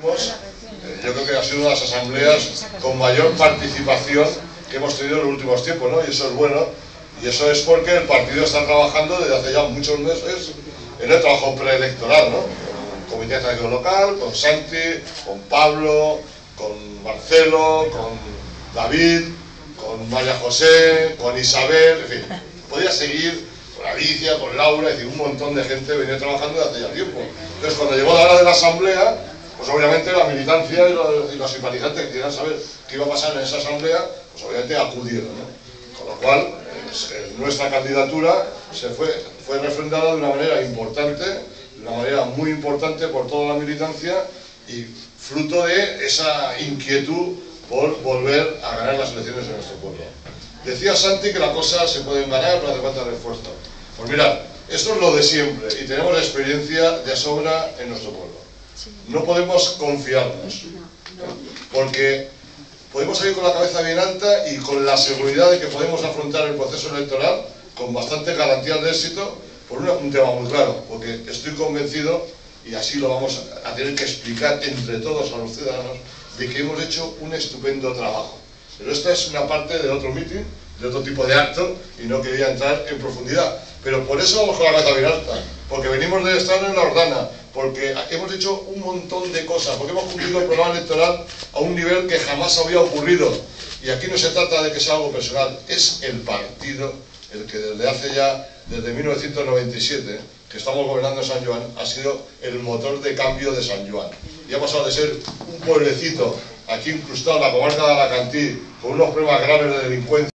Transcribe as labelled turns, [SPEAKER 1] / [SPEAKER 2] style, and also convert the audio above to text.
[SPEAKER 1] Yo creo que ha sido una de las asambleas con mayor participación que hemos tenido en los últimos tiempos, ¿no? Y eso es bueno, y eso es porque el partido está trabajando desde hace ya muchos meses en el trabajo preelectoral, ¿no? Con el Comité de Transición Local, con Santi, con Pablo, con Marcelo, con David, con María José, con Isabel, en fin, podía seguir con Alicia, con Laura, es decir, un montón de gente venía trabajando desde hace ya tiempo. Entonces, cuando llegó la hora de la asamblea, pues obviamente la militancia y los simpatizantes que querían saber qué iba a pasar en esa asamblea, pues obviamente acudieron, ¿no? Con lo cual, nuestra candidatura fue refrendada de una manera importante, de una manera muy importante por toda la militancia y fruto de esa inquietud por volver a ganar las elecciones en nuestro pueblo. Decía Santi que la cosa se puede ganar, pero hace falta refuerzo. Pues mirad, esto es lo de siempre y tenemos experiencia de sobra en nuestro pueblo. No podemos confiarnos, porque podemos salir con la cabeza bien alta y con la seguridad de que podemos afrontar el proceso electoral con bastantes garantías de éxito por un tema muy claro, porque estoy convencido, y así lo vamos a tener que explicar entre todos a los ciudadanos, de que hemos hecho un estupendo trabajo. Pero esta es una parte de otro meeting, de otro tipo de acto, y no quería entrar en profundidad. Pero por eso vamos con la cabeza bien alta, porque venimos de estar en la Ordana, porque hemos hecho un montón de cosas, porque hemos cumplido el programa electoral a un nivel que jamás había ocurrido. Y aquí no se trata de que sea algo personal, es el partido el que desde 1997, que estamos gobernando en San Joan, ha sido el motor de cambio de San Joan. Y ha pasado de ser un pueblecito aquí incrustado en la comarca de Alacantí, con unos problemas graves de delincuencia,